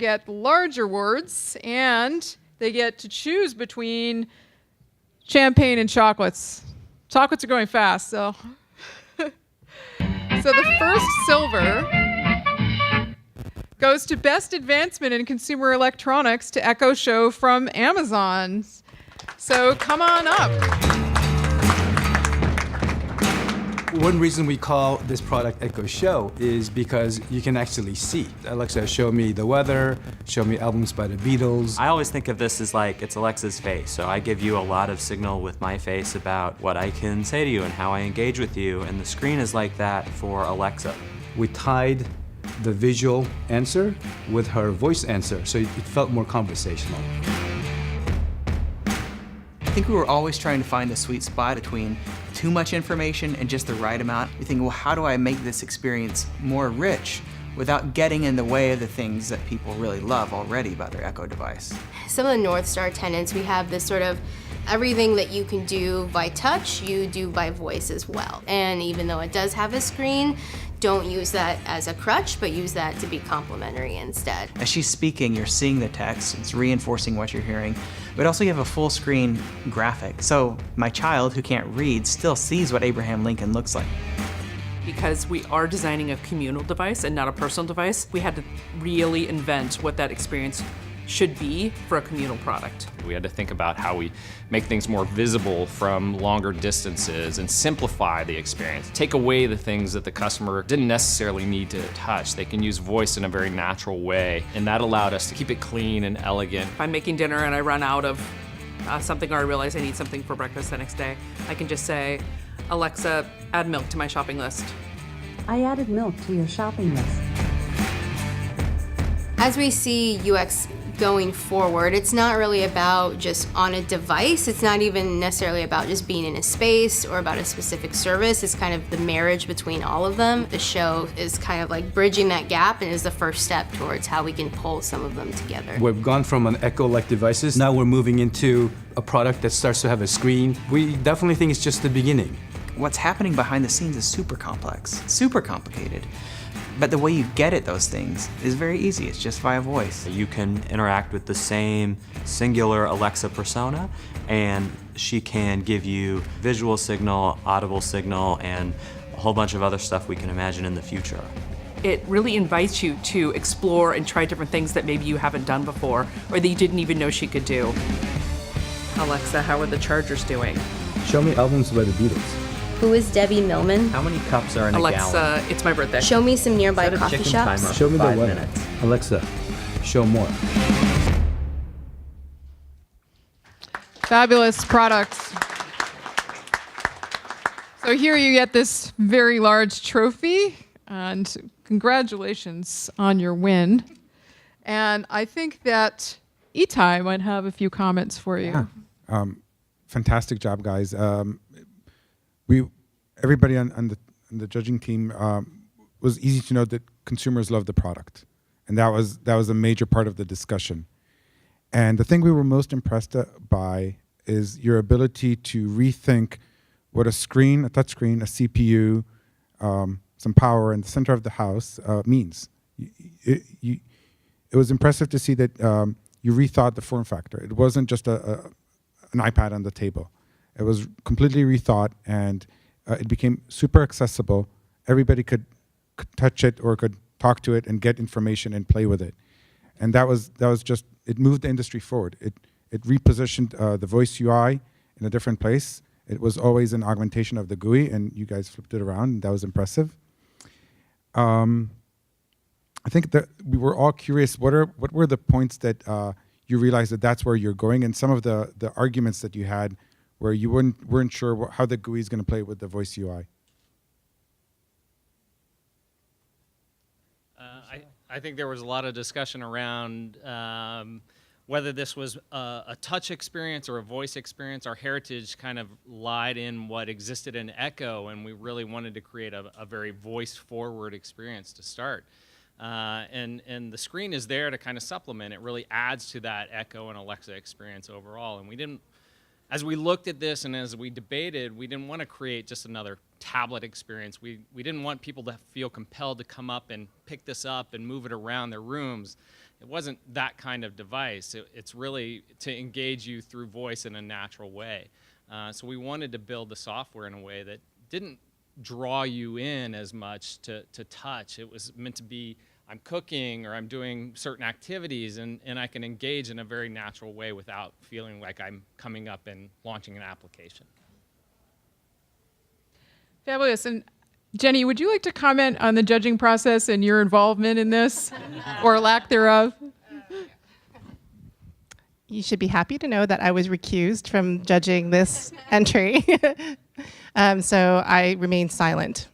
get larger words, and they get to choose between champagne and chocolates. Chocolates are going fast, so. So the first silver goes to Best Advancement in Consumer Electronics to Echo Show from Amazon. So come on up. One reason we call this product Echo Show is because you can actually see. Alexa, show me the weather, show me albums by the Beatles. I always think of this as like it's Alexa's face. So I give you a lot of signal with my face about what I can say to you and how I engage with you. And the screen is like that for Alexa. We tied the visual answer with her voice answer, so it felt more conversational. I think we were always trying to find the sweet spot between too much information and just the right amount. We think, well, how do I make this experience more rich without getting in the way of the things that people really love already about their Echo device? Some of the North Star tenants, we have this sort of everything that you can do by touch, you do by voice as well. And even though it does have a screen, don't use that as a crutch, but use that to be complementary instead. As she's speaking, you're seeing the text, it's reinforcing what you're hearing, but also you have a full screen graphic. So my child who can't read still sees what Abraham Lincoln looks like. Because we are designing a communal device and not a personal device, we had to really invent what that experience should be for a communal product. We had to think about how we make things more visible from longer distances and simplify the experience. Take away the things that the customer didn't necessarily need to touch. They can use voice in a very natural way, and that allowed us to keep it clean and elegant. If I'm making dinner and I run out of something or I realize I need something for breakfast the next day, I can just say, Alexa, add milk to my shopping list. I added milk to your shopping list. As we see UX going forward, it's not really about just on a device. It's not even necessarily about just being in a space or about a specific service. It's kind of the marriage between all of them. The show is kind of like bridging that gap and is the first step towards how we can pull some of them together. We've gone from an Echo-like devices, now we're moving into a product that starts to have a screen. We definitely think it's just the beginning. What's happening behind the scenes is super complex, super complicated. But the way you get at those things is very easy. It's just via voice. You can interact with the same singular Alexa persona, and she can give you visual signal, audible signal, and a whole bunch of other stuff we can imagine in the future. It really invites you to explore and try different things that maybe you haven't done before or that you didn't even know she could do. Alexa, how are the Chargers doing? Show me albums by the Beatles. Who is Debbie Millman? How many cups are in Alexa, a gallon? it's my birthday. Show me some nearby Set a coffee chicken shops. timer. Show me the 5 weather. minutes. Alexa, show more. Fabulous products. So here you get this very large trophy, and congratulations on your win. And I think that Itai might have a few comments for you. Yeah. Fantastic job, guys. Everybody on the judging team was easy to know that consumers love the product, and that was a major part of the discussion. And the thing we were most impressed by is your ability to rethink what a screen, a touch screen, a CPU, some power in the center of the house means. It was impressive to see that you rethought the form factor. It wasn't just an iPad on the table. It was completely rethought, and it became super accessible. Everybody could touch it or could talk to it and get information and play with it. And that was just, it moved the industry forward. It repositioned the voice UI in a different place. It was always an augmentation of the GUI, and you guys flipped it around, and that was impressive. I think that we were all curious, what were the points that you realized that that's where you're going, and some of the arguments that you had where you weren't sure how the GUI is going to play with the voice UI? I think there was a lot of discussion around whether this was a touch experience or a voice experience. Our heritage kind of lied in what existed in Echo, and we really wanted to create a very voice-forward experience to start. And the screen is there to kind of supplement. It really adds to that Echo and Alexa experience overall. And we didn't as we looked at this and as we debated, we didn't want to create just another tablet experience. We didn't want people to feel compelled to come up and pick this up and move it around their rooms. It wasn't that kind of device. It's really to engage you through voice in a natural way. So we wanted to build the software in a way that didn't draw you in as much to touch. It was meant to be, I'm cooking or I'm doing certain activities, and I can engage in a very natural way without feeling like I'm coming up and launching an application. Fabulous. And Jenny, would you like to comment on the judging process and your involvement in this, or lack thereof? You should be happy to know that I was recused from judging this entry. So I remained silent.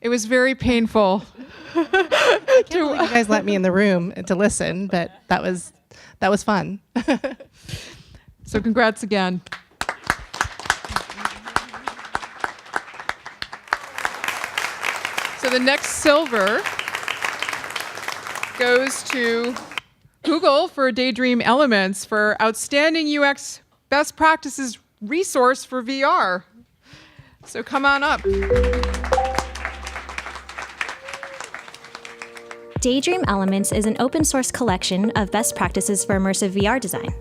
It was very painful. I can't believe you guys let me in the room to listen, but that was fun. So congrats again. So the next silver goes to Google for Daydream Elements for Outstanding UX Best Practices Resource for VR. So come on up. Daydream Elements is an open source collection of best practices for immersive VR design.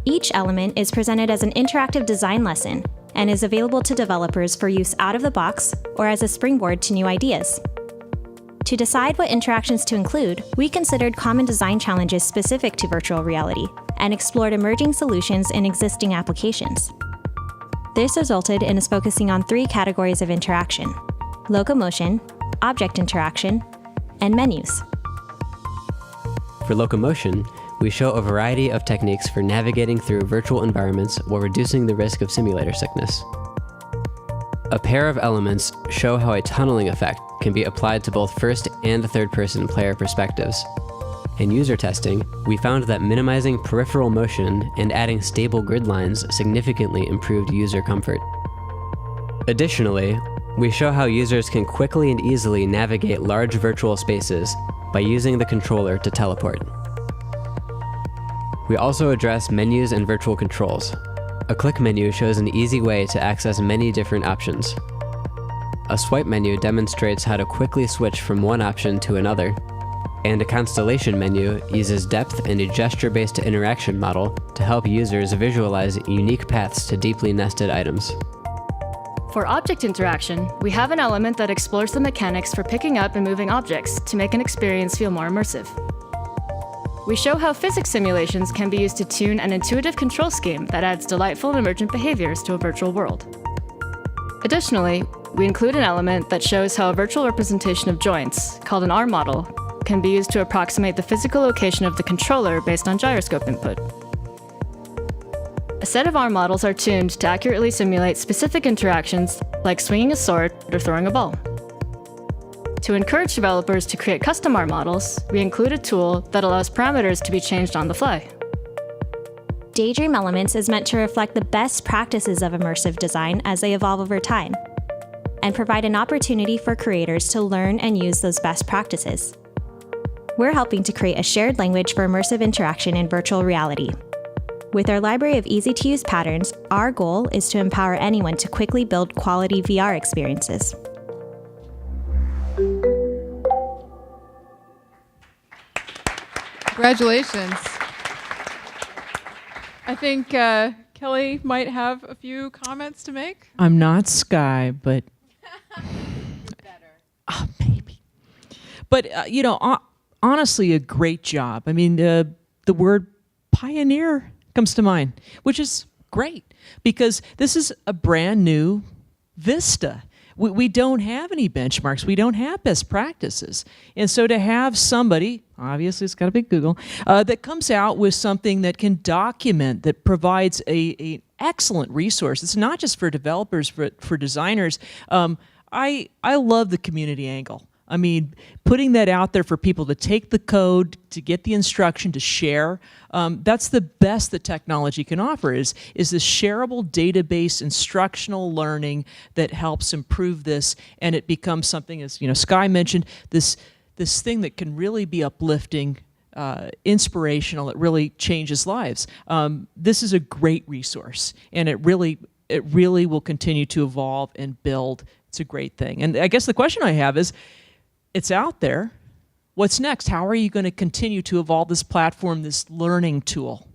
Each element is presented as an interactive design lesson and is available to developers for use out of the box or as a springboard to new ideas. To decide what interactions to include, we considered common design challenges specific to virtual reality and explored emerging solutions in existing applications. This resulted in us focusing on 3 categories of interaction: locomotion, object interaction, and menus. For locomotion, we show a variety of techniques for navigating through virtual environments while reducing the risk of simulator sickness. A pair of elements show how a tunneling effect can be applied to both first and third-person player perspectives. In user testing, we found that minimizing peripheral motion and adding stable grid lines significantly improved user comfort. Additionally, we show how users can quickly and easily navigate large virtual spaces by using the controller to teleport. We also address menus and virtual controls. A click menu shows an easy way to access many different options. A swipe menu demonstrates how to quickly switch from one option to another. And a constellation menu uses depth and a gesture-based interaction model to help users visualize unique paths to deeply nested items. For object interaction, we have an element that explores the mechanics for picking up and moving objects to make an experience feel more immersive. We show how physics simulations can be used to tune an intuitive control scheme that adds delightful and emergent behaviors to a virtual world. Additionally, we include an element that shows how a virtual representation of joints, called an R model, can be used to approximate the physical location of the controller based on gyroscope input. A set of R models are tuned to accurately simulate specific interactions like swinging a sword or throwing a ball. To encourage developers to create custom R models, we include a tool that allows parameters to be changed on the fly. Daydream Elements is meant to reflect the best practices of immersive design as they evolve over time, and provide an opportunity for creators to learn and use those best practices. We're helping to create a shared language for immersive interaction in virtual reality. With our library of easy-to-use patterns, our goal is to empower anyone to quickly build quality VR experiences. Congratulations. I think Kelly might have a few comments to make. I'm not Sky, but oh, maybe. But honestly, a great job. I mean, the word pioneer comes to mind, which is great because this is a brand new vista. We don't have any benchmarks. We don't have best practices. And so to have somebody, obviously it's got to be Google, that comes out with something that can document, that provides an excellent resource. It's not just for developers, but for designers. I love the community angle. I mean, putting that out there for people to take the code, to get the instruction, to share, that's the best that technology can offer is this shareable database instructional learning that helps improve this, and it becomes something, as Sky mentioned, this thing that can really be uplifting inspirational. It really changes lives. This is a great resource, and it really will continue to evolve and build. It's a great thing. And I guess the question I have is, it's out there. What's next? How are you going to continue to evolve this platform, this learning tool?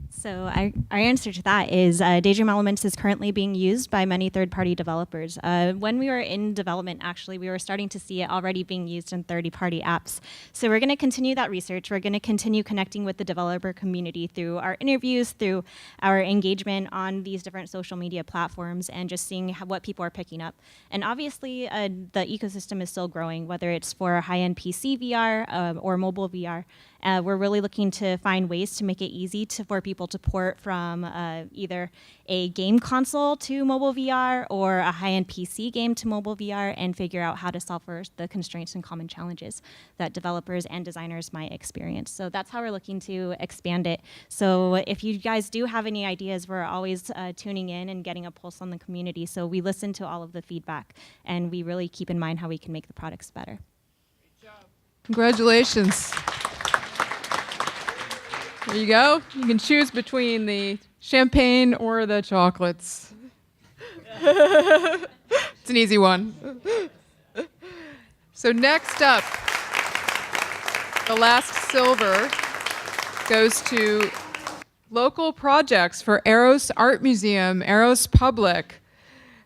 So our answer to that is Daydream Elements is currently being used by many third-party developers. When we were in development, actually, we were starting to see it already being used in third-party apps. So we're going to continue that research. We're going to continue connecting with the developer community through our interviews, through our engagement on these different social media platforms, and just seeing what people are picking up. And obviously, the ecosystem is still growing, whether it's for high-end PC VR or mobile VR. We're really looking to find ways to make it easy for people to port from either a game console to mobile VR or a high-end PC game to mobile VR, and figure out how to solve for the constraints and common challenges that developers and designers might experience. So that's how we're looking to expand it. So if you guys do have any ideas, we're always tuning in and getting a pulse on the community. So we listen to all of the feedback, and we really keep in mind how we can make the products better. Congratulations. There you go. You can choose between the champagne or the chocolates. It's an easy one. So next up, the last silver goes to local projects for ARoS Art Museum, ARoS Public.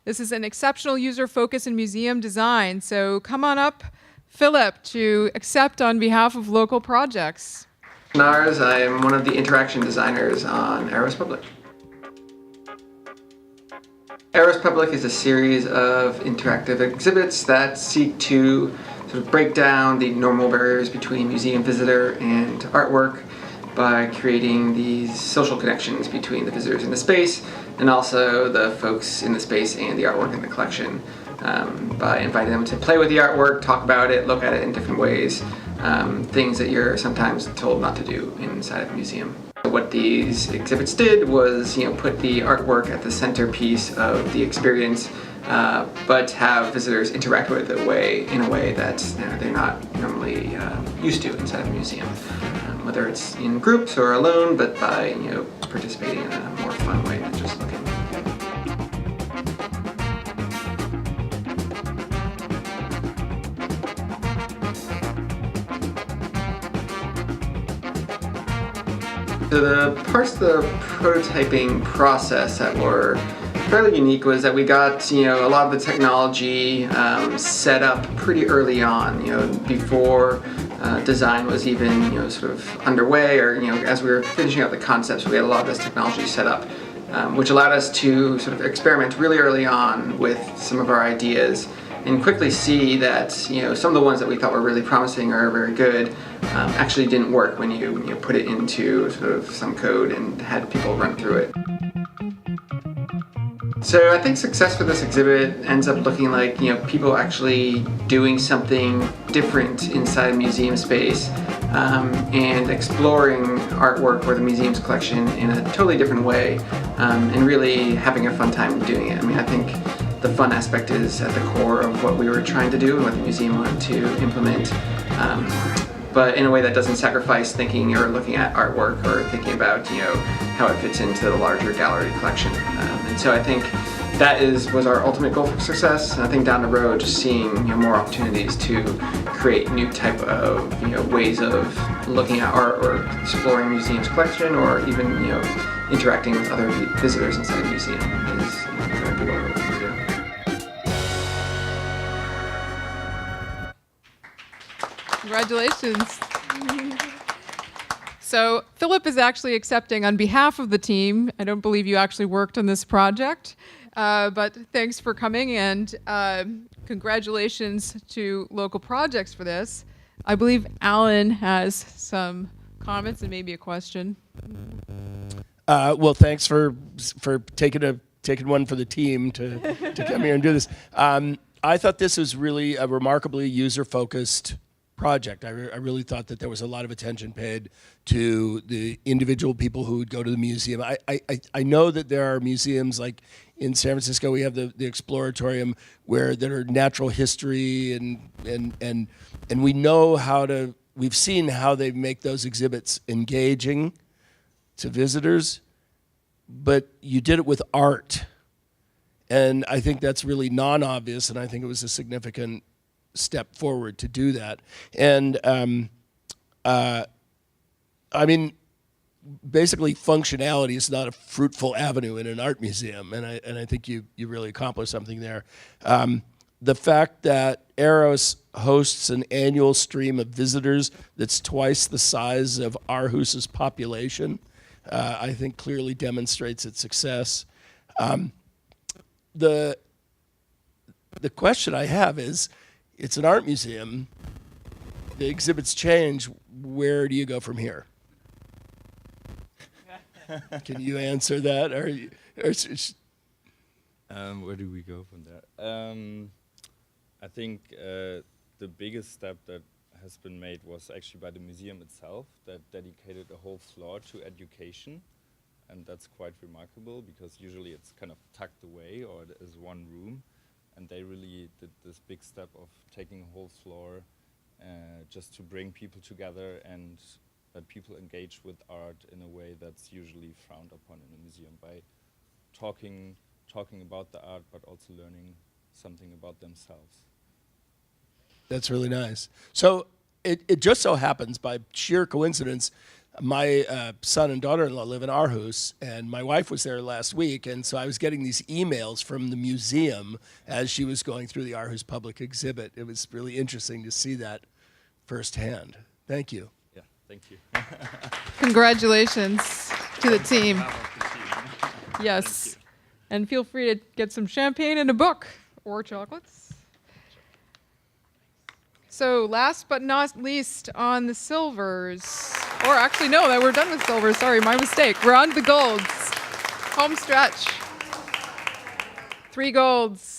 This is an exceptional user focus in museum design. So come on up, Philip, to accept on behalf of local projects. Nars, I am one of the interaction designers on ARoS Public. ARoS Public is a series of interactive exhibits that seek to sort of break down the normal barriers between museum visitor and artwork by creating these social connections between the visitors in the space and also the folks in the space and the artwork in the collection, by inviting them to play with the artwork, talk about it, look at it in different ways. Things that you're sometimes told not to do inside of a museum. What these exhibits did was, put the artwork at the centerpiece of the experience, but have visitors interact with it in a way that they're not normally used to inside of a museum. Whether it's in groups or alone, but by participating in a more fun way than just looking. So the parts of the prototyping process that were fairly unique was that we got a lot of the technology set up pretty early on, before design was even sort of underway, or as we were finishing up the concepts, we had a lot of this technology set up, which allowed us to sort of experiment really early on with some of our ideas and quickly see that some of the ones that we thought were really promising or very good actually didn't work when you put it into sort of some code and had people run through it. So I think success for this exhibit ends up looking like people actually doing something different inside a museum space and exploring artwork or the museum's collection in a totally different way and really having a fun time doing it. I mean, I think the fun aspect is at the core of what we were trying to do and what the museum wanted to implement, but in a way that doesn't sacrifice thinking or looking at artwork or thinking about how it fits into the larger gallery collection. And so I think that was our ultimate goal for success. And I think down the road, just seeing more opportunities to create new type of ways of looking at art or exploring a museum's collection, or even interacting with other visitors inside the museum is going to be what we're looking to do. Congratulations. So Philip is actually accepting on behalf of the team. I don't believe you actually worked on this project, but thanks for coming, and congratulations to local projects for this. I believe Alan has some comments and maybe a question. Well, thanks for taking one for the team to come here and do this. I thought this was really a remarkably user-focused project. I really thought that there was a lot of attention paid to the individual people who would go to the museum. I know that there are museums, like in San Francisco, we have the Exploratorium, where there are natural history and we know how to we've seen how they make those exhibits engaging to visitors, but you did it with art. And I think that's really non-obvious, and I think it was a significant step forward to do that. And I mean, basically functionality is not a fruitful avenue in an art museum, and I think you really accomplished something there. The fact that ARoS hosts an annual stream of visitors that's twice the size of ARhus's population, I think clearly demonstrates its success. The question I have is, it's an art museum, the exhibits change, where do you go from here? Can you answer that? Where do we go from there? I think the biggest step that has been made was actually by the museum itself, that dedicated a whole floor to education. And that's quite remarkable, because usually it's kind of tucked away or it is one room. And they really did this big step of taking a whole floor just to bring people together and that people engage with art in a way that's usually frowned upon in a museum, by talking about the art, but also learning something about themselves. That's really nice. So it just so happens, by sheer coincidence, my son and daughter-in-law live in ARhus, and my wife was there last week, and so I was getting these emails from the museum as she was going through the ARhus Public exhibit. It was really interesting to see that firsthand. Thank you. Yeah, thank you. Congratulations to the team. Yes. And feel free to get some champagne and a book, or chocolates. So last but not least on the silvers, or actually no, we're done with silvers, sorry, my mistake. We're on the golds. Home stretch. 3 golds.